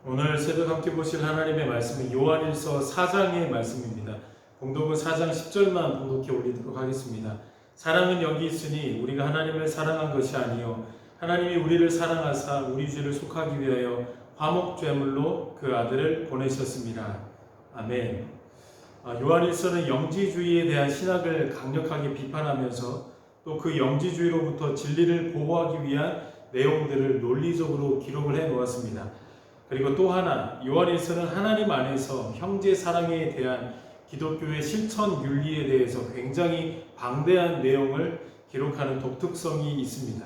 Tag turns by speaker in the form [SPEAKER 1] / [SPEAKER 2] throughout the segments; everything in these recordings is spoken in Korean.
[SPEAKER 1] 오늘 새벽 함께 보실 하나님의 말씀은 요한일서 4장의 말씀입니다. 봉독은 4장 10절만 봉독해 올리도록 하겠습니다. 사랑은 여기 있으니 우리가 하나님을 사랑한 것이 아니요 하나님이 우리를 사랑하사 우리 죄를 속하기 위하여 화목제물로 그 아들을 보내셨습니다. 아멘. 요한일서는 영지주의에 대한 신학을 강력하게 비판하면서 또 그 영지주의로부터 진리를 보호하기 위한 내용들을 논리적으로 기록을 해 놓았습니다. 그리고 또 하나, 요한일서는 하나님 안에서 형제 사랑에 대한 기독교의 실천 윤리에 대해서 굉장히 방대한 내용을 기록하는 독특성이 있습니다.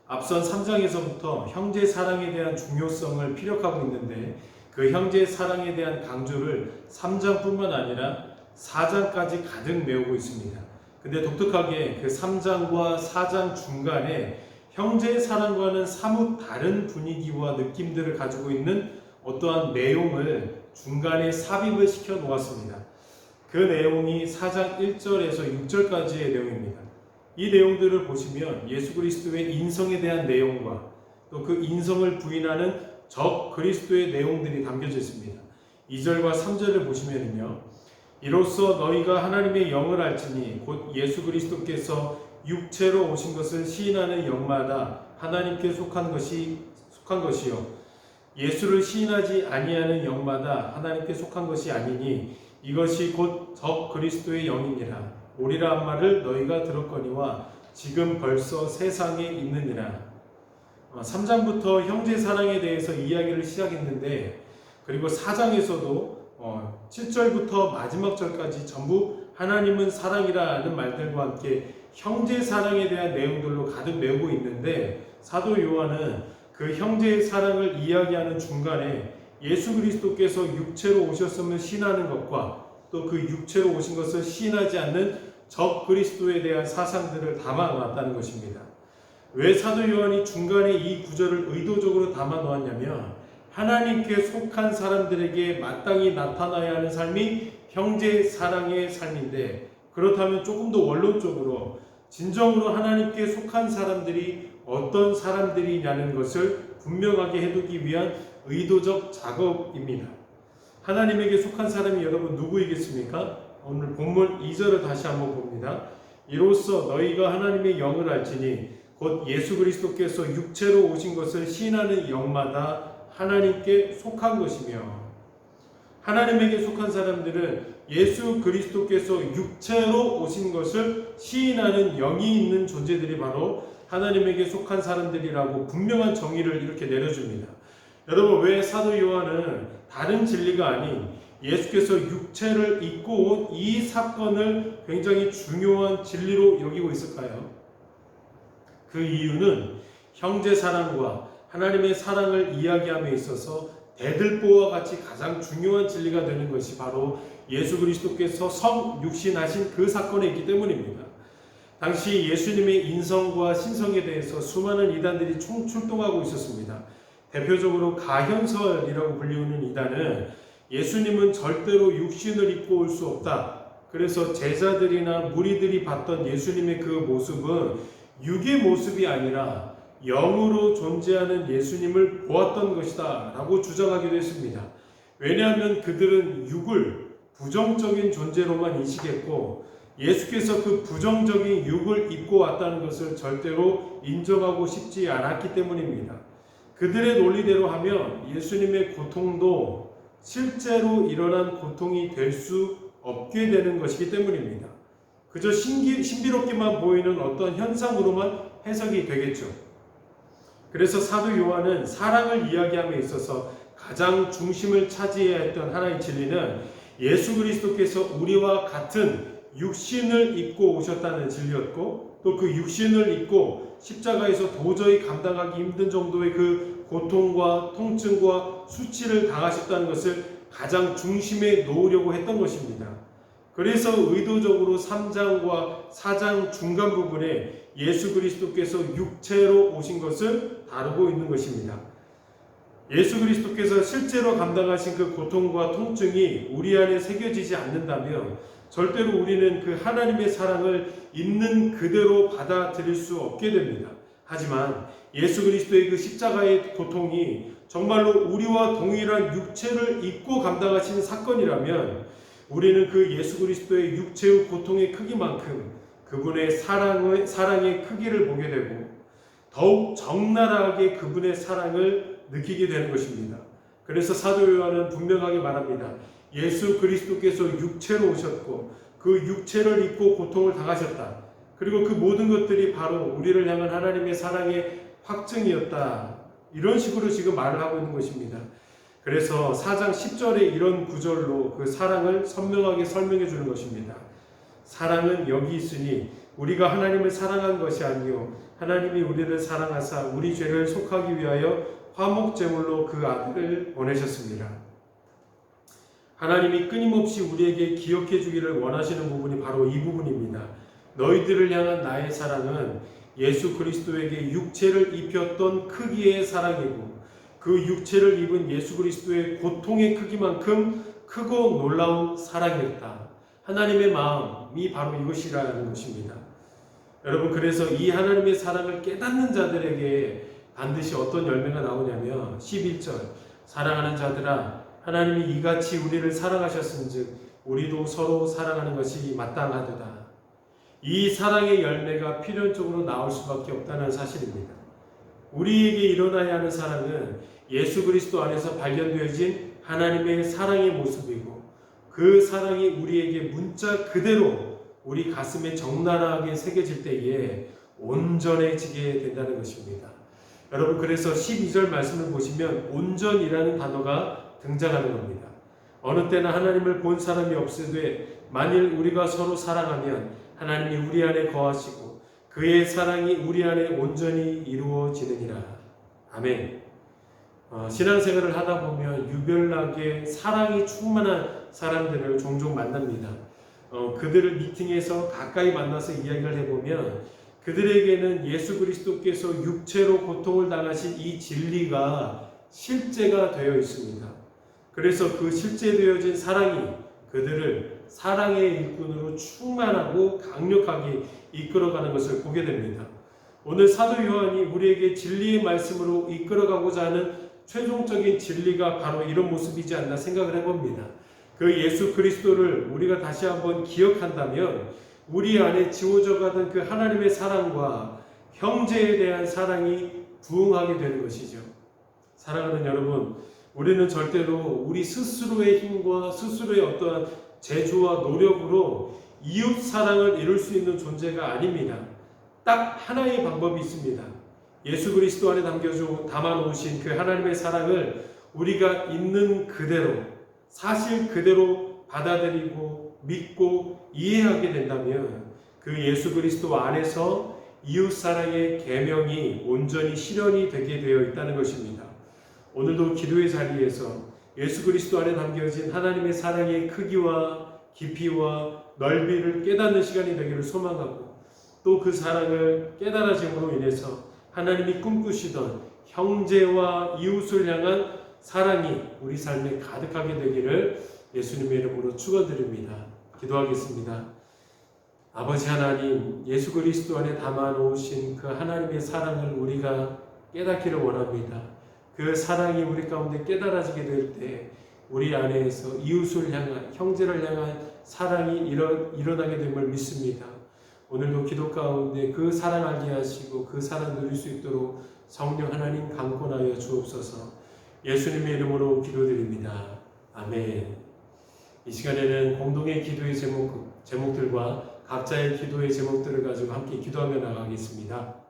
[SPEAKER 1] 앞선 3장에서부터 형제 사랑에 대한 중요성을 피력하고 있는데 그 형제 사랑에 대한 강조를 3장뿐만 아니라 4장까지 가득 메우고 있습니다. 근데 독특하게 그 3장과 4장 중간에 형제의 사랑과는 사뭇 다른 분위기와 느낌들을 가지고 있는 어떠한 내용을 중간에 삽입을 시켜 놓았습니다. 그 내용이 4장 1절에서 6절까지의 내용입니다. 이 내용들을 보시면 예수 그리스도의 인성에 대한 내용과 또 그 인성을 부인하는 적 그리스도의 내용들이 담겨져 있습니다. 2절과 3절을 보시면요, 이로써 너희가 하나님의 영을 알지니 곧 예수 그리스도께서 육체로 오신 것을 시인하는 영마다 하나님께 속한 것이요 예수를 시인하지 아니하는 영마다 하나님께 속한 것이 아니니 이것이 곧 적 그리스도의 영이니라. 오리라 한 말을 너희가 들었거니와 지금 벌써 세상에 있느니라. 3장부터 형제 사랑에 대해서 이야기를 시작했는데, 그리고 4장에서도 7절부터 마지막 절까지 전부 하나님은 사랑이라는 말들과 함께 형제 사랑에 대한 내용들로 가득 메우고 있는데, 사도 요한은 그 형제의 사랑을 이야기하는 중간에 예수 그리스도께서 육체로 오셨음을 시인하는 것과 또 그 육체로 오신 것을 시인하지 않는 적 그리스도에 대한 사상들을 담아 놓았다는 것입니다. 왜 사도 요한이 중간에 이 구절을 의도적으로 담아 놓았냐면, 하나님께 속한 사람들에게 마땅히 나타나야 하는 삶이 형제 사랑의 삶인데, 그렇다면 조금 더 원론적으로 진정으로 하나님께 속한 사람들이 어떤 사람들이냐는 것을 분명하게 해두기 위한 의도적 작업입니다. 하나님에게 속한 사람이 여러분 누구이겠습니까? 오늘 본문 2절을 다시 한번 봅니다. 이로써 너희가 하나님의 영을 알지니 곧 예수 그리스도께서 육체로 오신 것을 시인하는 영마다 하나님께 속한 것이며, 하나님에게 속한 사람들은 예수 그리스도께서 육체로 오신 것을 시인하는 영이 있는 존재들이 바로 하나님에게 속한 사람들이라고 분명한 정의를 이렇게 내려줍니다. 여러분, 왜 사도 요한은 다른 진리가 아닌 예수께서 육체를 입고 온 이 사건을 굉장히 중요한 진리로 여기고 있을까요? 그 이유는 형제 사랑과 하나님의 사랑을 이야기함에 있어서 대들보와 같이 가장 중요한 진리가 되는 것이 바로 예수 그리스도께서 성육신하신 그 사건에 있기 때문입니다. 당시 예수님의 인성과 신성에 대해서 수많은 이단들이 총출동하고 있었습니다. 대표적으로 가현설이라고 불리우는 이단은 예수님은 절대로 육신을 입고 올 수 없다. 그래서 제자들이나 무리들이 봤던 예수님의 그 모습은 육의 모습이 아니라 영으로 존재하는 예수님을 보았던 것이다 라고 주장하기도 했습니다. 왜냐하면 그들은 육을 부정적인 존재로만 인식했고, 예수께서 그 부정적인 육을 입고 왔다는 것을 절대로 인정하고 싶지 않았기 때문입니다. 그들의 논리대로 하면 예수님의 고통도 실제로 일어난 고통이 될 수 없게 되는 것이기 때문입니다. 그저 신비롭게만 보이는 어떤 현상으로만 해석이 되겠죠. 그래서 사도 요한은 사랑을 이야기함에 있어서 가장 중심을 차지해야 했던 하나의 진리는 예수 그리스도께서 우리와 같은 육신을 입고 오셨다는 진리였고, 또 그 육신을 입고 십자가에서 도저히 감당하기 힘든 정도의 그 고통과 통증과 수치를 당하셨다는 것을 가장 중심에 놓으려고 했던 것입니다. 그래서 의도적으로 3장과 4장 중간 부분에 예수 그리스도께서 육체로 오신 것을 다루고 있는 것입니다. 예수 그리스도께서 실제로 감당하신 그 고통과 통증이 우리 안에 새겨지지 않는다면 절대로 우리는 그 하나님의 사랑을 있는 그대로 받아들일 수 없게 됩니다. 하지만 예수 그리스도의 그 십자가의 고통이 정말로 우리와 동일한 육체를 입고 감당하신 사건이라면 우리는 그 예수 그리스도의 육체의 고통의 크기만큼 그분의 사랑의 크기를 보게 되고 더욱 적나라하게 그분의 사랑을 느끼게 되는 것입니다. 그래서 사도 요한은 분명하게 말합니다. 예수 그리스도께서 육체로 오셨고 그 육체를 입고 고통을 당하셨다. 그리고 그 모든 것들이 바로 우리를 향한 하나님의 사랑의 확증이었다. 이런 식으로 지금 말을 하고 있는 것입니다. 그래서 4장 10절에 이런 구절로 그 사랑을 선명하게 설명해 주는 것입니다. 사랑은 여기 있으니 우리가 하나님을 사랑한 것이 아니요 하나님이 우리를 사랑하사 우리 죄를 속하기 위하여 화목제물로 그 아들을 보내셨습니다. 하나님이 끊임없이 우리에게 기억해 주기를 원하시는 부분이 바로 이 부분입니다. 너희들을 향한 나의 사랑은 예수 그리스도에게 육체를 입혔던 크기의 사랑이고 그 육체를 입은 예수 그리스도의 고통의 크기만큼 크고 놀라운 사랑이었다. 하나님의 마음이 바로 이것이라는 것입니다. 여러분, 그래서 이 하나님의 사랑을 깨닫는 자들에게 반드시 어떤 열매가 나오냐면 11절 사랑하는 자들아 하나님이 이같이 우리를 사랑하셨은즉 우리도 서로 사랑하는 것이 마땅하도다. 이 사랑의 열매가 필연적으로 나올 수밖에 없다는 사실입니다. 우리에게 일어나야 하는 사랑은 예수 그리스도 안에서 발견되어진 하나님의 사랑의 모습이고 그 사랑이 우리에게 문자 그대로 우리 가슴에 적나라하게 새겨질 때에 온전해지게 된다는 것입니다. 여러분, 그래서 12절 말씀을 보시면 온전이라는 단어가 등장하는 겁니다. 어느 때나 하나님을 본 사람이 없으되 만일 우리가 서로 사랑하면 하나님이 우리 안에 거하시고 그의 사랑이 우리 안에 온전히 이루어지느니라. 아멘. 신앙생활을 하다 보면 유별나게 사랑이 충만한 사람들을 종종 만납니다. 그들을 미팅에서 가까이 만나서 이야기를 해보면 그들에게는 예수 그리스도께서 육체로 고통을 당하신 이 진리가 실제가 되어 있습니다. 그래서 그 실제되어진 사랑이 그들을 사랑의 일꾼으로 충만하고 강력하게 이끌어가는 것을 보게 됩니다. 오늘 사도 요한이 우리에게 진리의 말씀으로 이끌어가고자 하는 최종적인 진리가 바로 이런 모습이지 않나 생각을 해봅니다. 그 예수 그리스도를 우리가 다시 한번 기억한다면 우리 안에 지워져 가던 그 하나님의 사랑과 형제에 대한 사랑이 부응하게 되는 것이죠. 사랑하는 여러분, 우리는 절대로 우리 스스로의 힘과 스스로의 어떠한 재주와 노력으로 이웃 사랑을 이룰 수 있는 존재가 아닙니다. 딱 하나의 방법이 있습니다. 예수 그리스도 안에 담아놓으신 그 하나님의 사랑을 우리가 있는 그대로 사실 그대로 받아들이고 믿고 이해하게 된다면 그 예수 그리스도 안에서 이웃 사랑의 계명이 온전히 실현이 되게 되어 있다는 것입니다. 오늘도 기도의 자리에서 예수 그리스도 안에 담겨진 하나님의 사랑의 크기와 깊이와 넓이를 깨닫는 시간이 되기를 소망하고 또 그 사랑을 깨달아짐으로 인해서 하나님이 꿈꾸시던 형제와 이웃을 향한 사랑이 우리 삶에 가득하게 되기를 예수님의 이름으로 축원드립니다. 기도하겠습니다. 아버지 하나님, 예수 그리스도 안에 담아놓으신 그 하나님의 사랑을 우리가 깨닫기를 원합니다. 그 사랑이 우리 가운데 깨달아지게 될 때 우리 안에서 이웃을 향한, 형제를 향한 사랑이 일어나게 됨을 믿습니다. 오늘도 기도 가운데 그 사랑 알게 하시고 그 사랑 누릴 수 있도록 성령 하나님 강권하여 주옵소서. 예수님의 이름으로 기도드립니다. 아멘. 이 시간에는 공동의 기도의 제목들과 각자의 기도의 제목들을 가지고 함께 기도하며 나가겠습니다.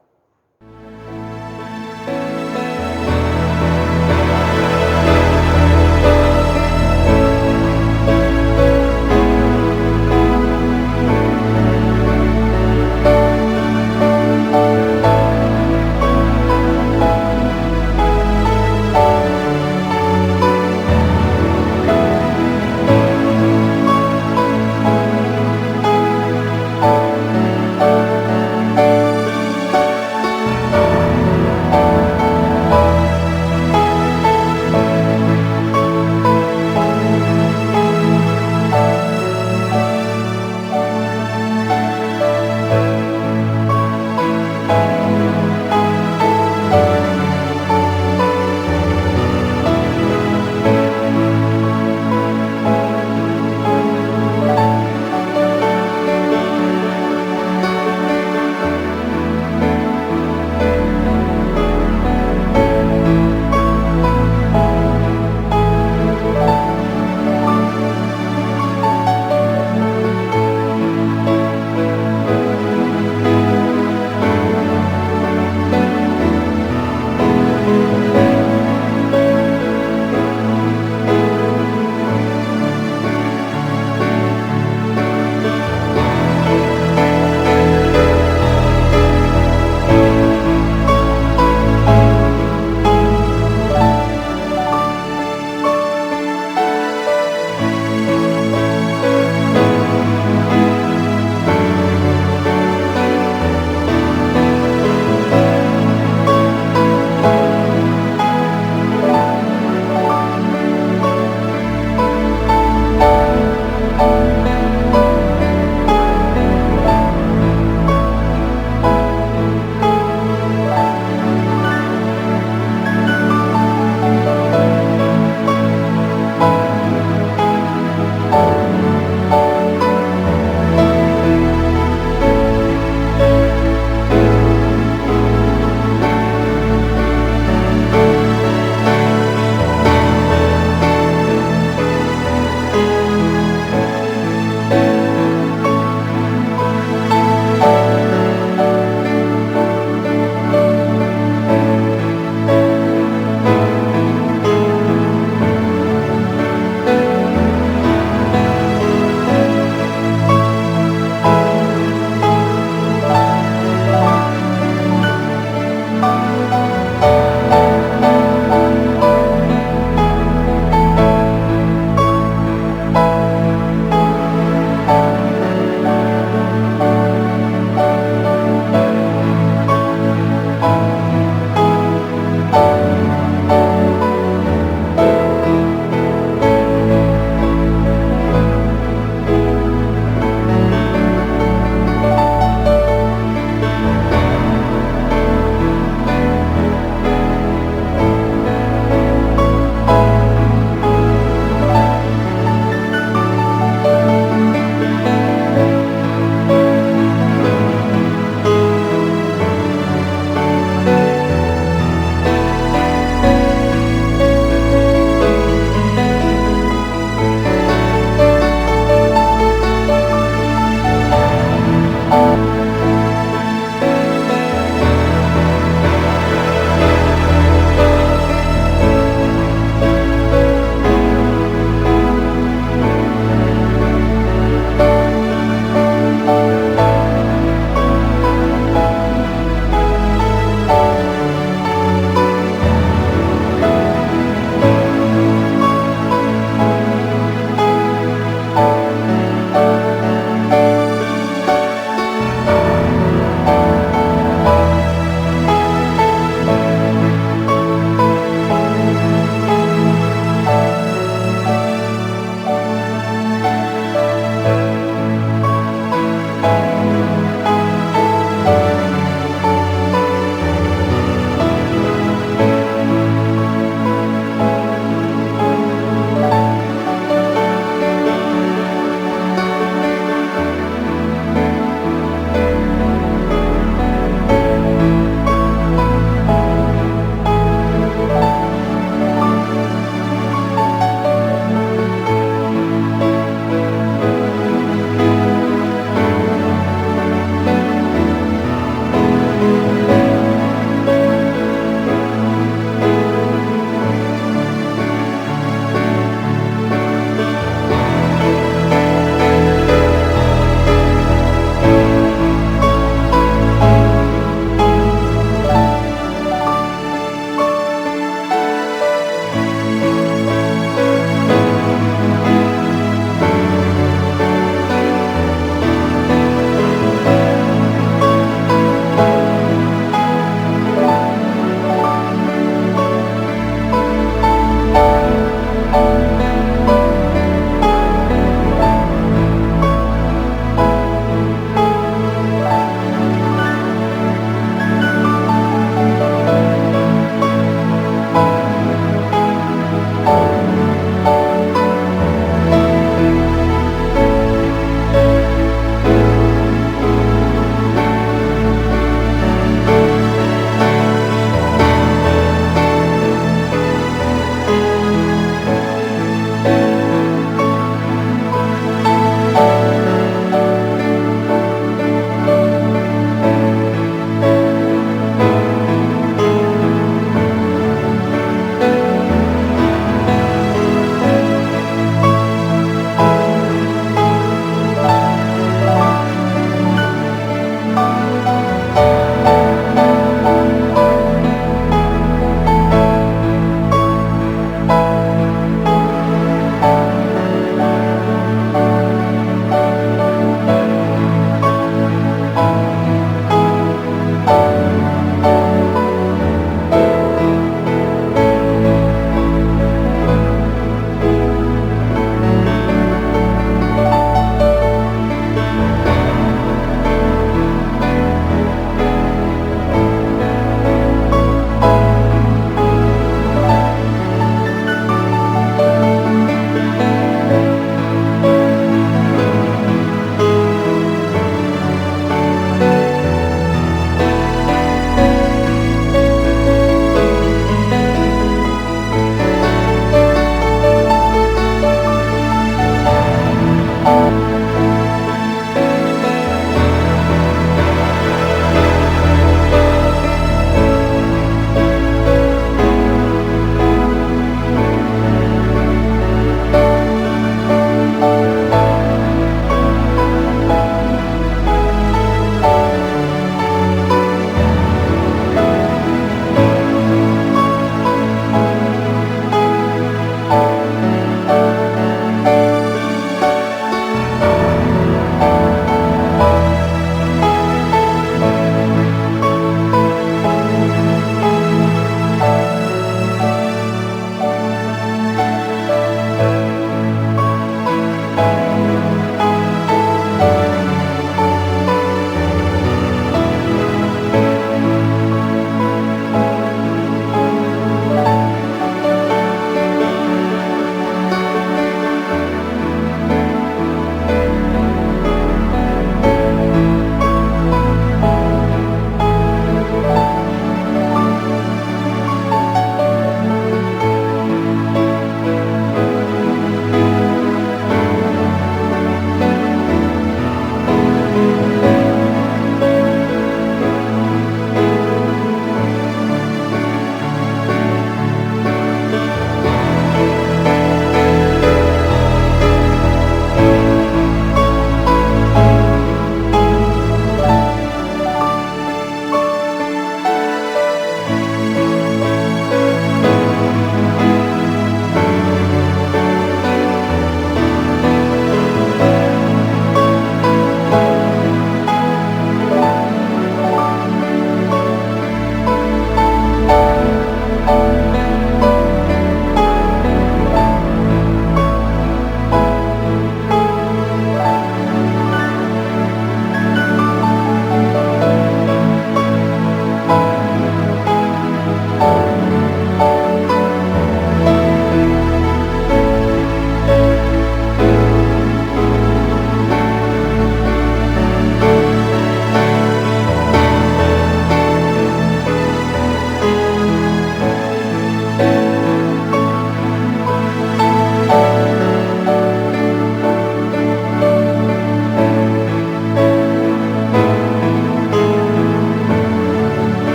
[SPEAKER 1] 아멘.